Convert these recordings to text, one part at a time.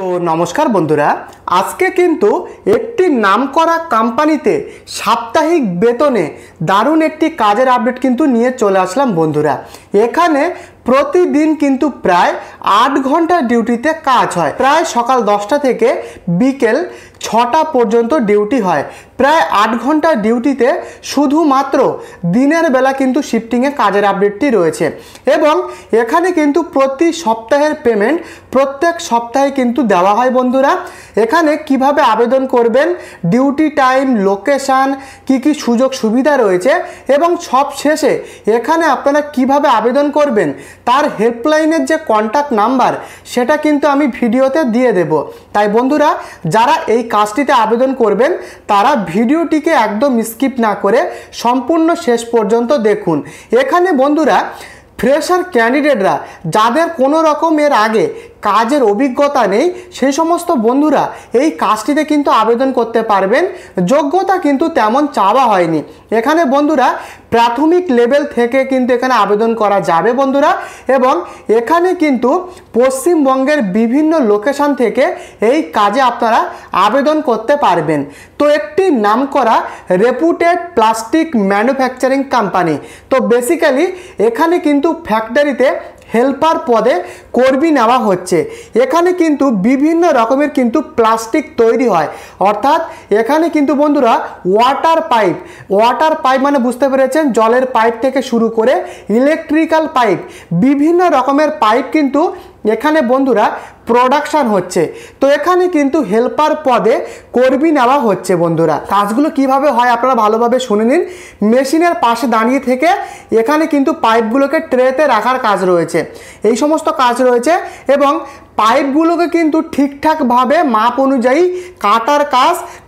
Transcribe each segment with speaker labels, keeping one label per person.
Speaker 1: তো নমস্কার বন্ধুরা, আজকে কিন্তু একটি নামকরা কোম্পানিতে সাপ্তাহিক বেতনে দারুণ একটি কাজের আপডেট কিন্তু নিয়ে চলে আসলাম বন্ধুরা। এখানে প্রতিদিন কিন্তু প্রায় 8 ঘন্টা ডিউটিতে কাজ হয়। প্রায় সকাল 10টা থেকে বিকেল 6টা পর্যন্ত ডিউটি হয়। প্রায় 8 ঘন্টা ডিউটিতে শুধুমাত্র দিনের বেলা কিন্তু শিফটিংয়ে কাজের আপডেটটি রয়েছে এবং এখানে কিন্তু প্রতি সপ্তাহের পেমেন্ট প্রত্যেক সপ্তাহে কিন্তু দেওয়া হয় বন্ধুরা। এখানে কিভাবে আবেদন করবেন, ডিউটি টাইম, লোকেশান, কি সুযোগ সুবিধা রয়েছে এবং সব শেষে এখানে আপনারা কিভাবে আবেদন করবেন তার হেল্পলাইনের যে কন্ট্যাক্ট নাম্বার সেটা কিন্তু আমি ভিডিওতে দিয়ে দেব। তাই বন্ধুরা, যারা এই কাজটিতে আবেদন করবেন তারা ভিডিওটিকে একদম স্কিপ না করে সম্পূর্ণ শেষ পর্যন্ত দেখুন। এখানে বন্ধুরা ফ্রেশার ক্যান্ডিডেটরা যাদের কোনো রকমের আগে কাজের অভিজ্ঞতা নেই সেই সমস্ত বন্ধুরা এই কাজটিতে কিন্তু আবেদন করতে পারবেন। যোগ্যতা কিন্তু তেমন চাওয়া হয়নি। এখানে বন্ধুরা প্রাথমিক লেভেল থেকে কিন্তু এখানে আবেদন করা যাবে বন্ধুরা এবং এখানে কিন্তু পশ্চিমবঙ্গের বিভিন্ন লোকেশন থেকে এই কাজে আপনারা আবেদন করতে পারবেন। তো একটি নামকরা রেপুটেড প্লাস্টিক ম্যানুফ্যাকচারিং কোম্পানি। তো বেসিক্যালি এখানে কিন্তু ফ্যাক্টরিতে হেল্পার পদে কর্মী নেওয়া হচ্ছে। এখানে কিন্তু বিভিন্ন রকমের কিন্তু প্লাস্টিক তৈরি হয়, অর্থাৎ এখানে কিন্তু বন্ধুরা ওয়াটার পাইপ মানে বুঝতে পেরেছেন, জলের পাইপ থেকে শুরু করে ইলেকট্রিক্যাল পাইপ, বিভিন্ন রকমের পাইপ কিন্তু এখানে বন্ধুরা প্রোডাকশন হচ্ছে। তো এখানে কিন্তু হেল্পার পদে কর্মী নেওয়া হচ্ছে বন্ধুরা। কাজগুলো কিভাবে হয় আপনারা ভালোভাবে শুনে নিন। মেশিনের পাশে দাঁড়িয়ে থেকে এখানে কিন্তু পাইপগুলোকে ট্রেতে রাখার কাজ রয়েছে, এই সমস্ত কাজ রয়েছে এবং পাইপগুলোকে কিন্তু ঠিকঠাকভাবে মাপ অনুযায়ী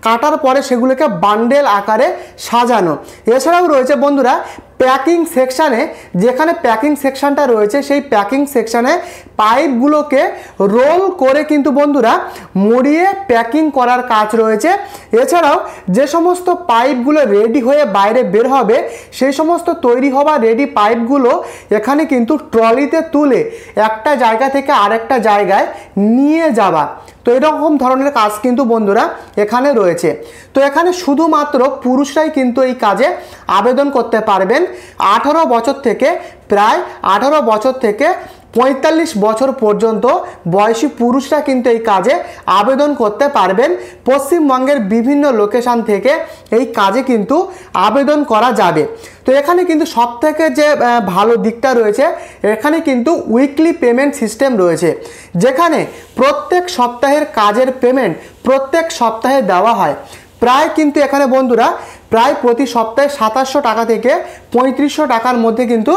Speaker 1: কাটার পরে সেগুলোকে বান্ডেল আকারে সাজানো। এছাড়াও রয়েছে বন্ধুরা প্যাকিং সেকশানে, যেখানে প্যাকিং সেকশানটা রয়েছে সেই প্যাকিং সেকশানে পাইপগুলোকে রোল করে কিন্তু বন্ধুরা মুড়িয়ে প্যাকিং করার কাজ রয়েছে। এছাড়াও যে সমস্ত পাইপগুলো রেডি হয়ে বাইরে বের হবে সেই সমস্ত তৈরি হওয়া রেডি পাইপগুলো এখানে কিন্তু ট্রলিতে তুলে একটা জায়গা থেকে আরেকটা জায়গায় নিয়ে যাওয়া। তো এরকম ধরনের কাজ কিন্তু বন্ধুরা এখানে রয়েছে। তো এখানে শুধুমাত্র পুরুষরাই কিন্তু এই কাজে আবেদন করতে পারবেন। 18 বছর থেকে প্রায় 18 বছর থেকে 45 বছর পর্যন্ত বয়সী পুরুষরা কিন্তু এই কাজে আবেদন করতে পারবেন। পশ্চিমবঙ্গের বিভিন্ন লোকেশন থেকে এই কাজে কিন্তু আবেদন করা যাবে। তো এখানে কিন্তু সবথেকে যে ভালো দিকটা রয়েছে, এখানে কিন্তু উইকলি পেমেন্ট সিস্টেম রয়েছে, যেখানে প্রত্যেক সপ্তাহের কাজের পেমেন্ট প্রত্যেক সপ্তাহে দেওয়া হয়। প্রায় কিন্তু এখানে বন্ধুরা প্রায় প্রতি সপ্তাহে 2700 টাকা থেকে 3500 টাকার মধ্যে কিন্তু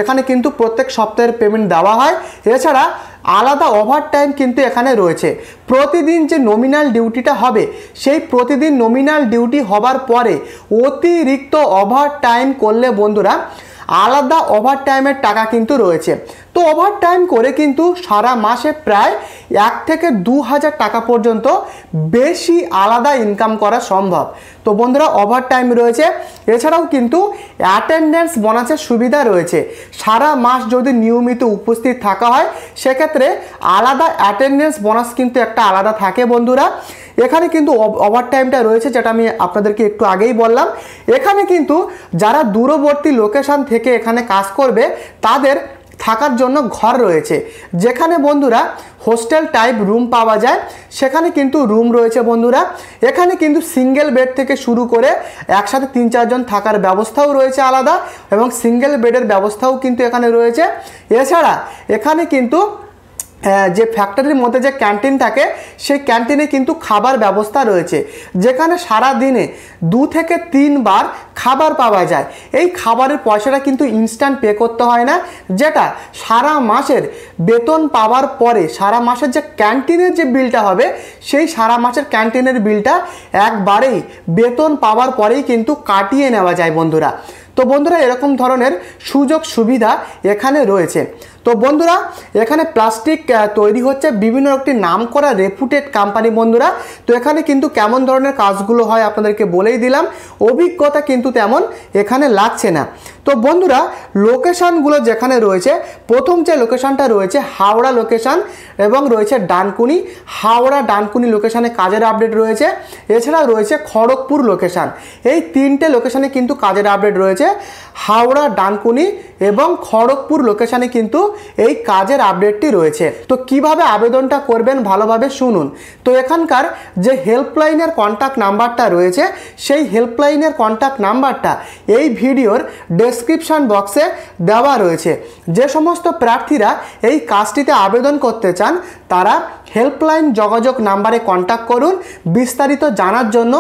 Speaker 1: এখানে কিন্তু প্রত্যেক সপ্তাহের পেমেন্ট দেওয়া হয়। এছাড়া আলাদা ওভারটাইম কিন্তু এখানে রয়েছে। প্রতিদিন যে নমিনাল ডিউটিটা হবে সেই প্রতিদিন নমিনাল ডিউটি হবার পরে অতিরিক্ত ওভারটাইম করলে বন্ধুরা আলাদা ওভারটাইমের টাকা কিন্তু রয়েছে। তো ওভারটাইম করে কিন্তু সারা মাসে প্রায় 1 থেকে 2000 টাকা পর্যন্ত বেশি আলাদা ইনকাম করা সম্ভব। তো বন্ধুরা ওভারটাইম রয়েছে। এছাড়াও কিন্তু অ্যাটেন্ডেন্স বোনাসের সুবিধা রয়েছে। সারা মাস যদি নিয়মিত উপস্থিত থাকা হয় সেক্ষেত্রে আলাদা অ্যাটেন্ডেন্স বোনাস কিন্তু একটা আলাদা থাকে বন্ধুরা। এখানে কিন্তু ওভারটাইমটা রয়েছে, যেটা আমি আপনাদেরকে একটু আগেই বললাম। এখানে কিন্তু যারা দূরবর্তী লোকেশন থেকে এখানে কাজ করবে তাদের থাকার জন্য ঘর রয়েছে, যেখানে বন্ধুরা হোস্টেল টাইপ রুম পাওয়া যায়, সেখানে কিন্তু রুম রয়েছে বন্ধুরা। এখানে কিন্তু সিঙ্গেল বেড থেকে শুরু করে একসাথে 3-4 জন থাকার ব্যবস্থাও রয়েছে আলাদা এবং সিঙ্গেল বেডের ব্যবস্থাও কিন্তু এখানে রয়েছে। এছাড়া এখানে কিন্তু যে ফ্যাক্টরির মধ্যে যে ক্যান্টিন থাকে সেই ক্যান্টিনে কিন্তু খাবার ব্যবস্থা রয়েছে, যেখানে সারা দিনে 2 থেকে 3 বার খাবার পাওয়া যায়। এই খাবারের পয়সাটা কিন্তু ইনস্ট্যান্ট পে করতে হয় না, যেটা সারা মাসের বেতন পাওয়ার পরে সারা মাসের যে ক্যান্টিনের যে বিলটা হবে সেই সারা মাসের ক্যান্টিনের বিলটা একবারেই বেতন পাওয়ার পরেই কিন্তু কাটিয়ে নেওয়া যায় বন্ধুরা। তো বন্ধুরা এরকম ধরনের সুযোগ সুবিধা এখানে রয়েছে। তো বন্ধুরা এখানে প্লাস্টিক তৈরি হচ্ছে বিভিন্ন একটি নামকরা রেপুটেড কোম্পানি বন্ধুরা। তো এখানে কিন্তু কেমন ধরনের কাজগুলো হয় আপনাদেরকে বলেই দিলাম, অভিজ্ঞতা কিন্তু তেমন এখানে লাগছে না। তো বন্ধুরা লোকেশানগুলো যেখানে রয়েছে, প্রথম যে লোকেশানটা রয়েছে হাওড়া লোকেশান এবং রয়েছে ডানকুনি, হাওড়া ডানকুনি লোকেশানে কাজের আপডেট রয়েছে। এছাড়াও রয়েছে খড়গপুর লোকেশান। এই তিনটে লোকেশানে কিন্তু কাজের আপডেট রয়েছে। হাওড়া, ডানকুনি এবং খড়গপুর লোকেশানে কিন্তু এই কাজের আপডেটটি রয়েছে। তো কিভাবে আবেদনটা করবেন ভালোভাবে শুনুন। তো এখানকার যে হেল্পলাইনের কন্ট্যাক্ট নাম্বারটা রয়েছে, সেই হেল্পলাইনের কন্ট্যাক্ট নাম্বারটা এই ভিডিওর ডেসক্রিপশন বক্সে দেওয়া রয়েছে। যে সমস্ত প্রার্থীরা এই কাজটিতে আবেদন করতে চান তারা হেল্পলাইন যোগাযোগ নাম্বারে কন্ট্যাক্ট করুন। বিস্তারিত জানার জন্য,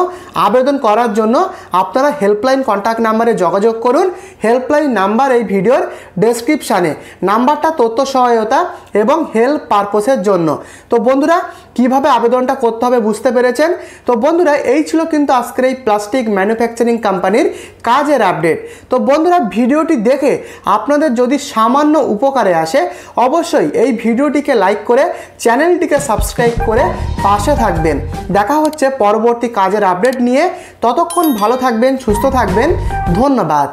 Speaker 1: আবেদন করার জন্য আপনারা হেল্পলাইন কন্ট্যাক্ট নাম্বারে যোগাযোগ করুন। হেল্পলাইন নাম্বার এই ভিডিওর ডেসক্রিপশানে, নাম্বারটা তথ্য সহায়তা এবং হেল্প পারপোসের জন্য। তো বন্ধুরা কিভাবে আবেদনটা করতে হবে বুঝতে পেরেছেন। তো বন্ধুরা এই ছিল কিন্তু আজকের এই প্লাস্টিক ম্যানুফ্যাকচারিং কোম্পানির কাজের আপডেট। তো বন্ধুরা ভিডিওটি দেখে আপনাদের যদি সামান্য উপকারে আসে অবশ্যই এই ভিডিওটিকে লাইক করে চ্যানেলটিকে সাবস্ক্রাইব করে পাশে থাকবেন। দেখা হচ্ছে পরবর্তী কাজের আপডেট নিয়ে। ততক্ষণ ভালো থাকবেন, সুস্থ থাকবেন। ধন্যবাদ।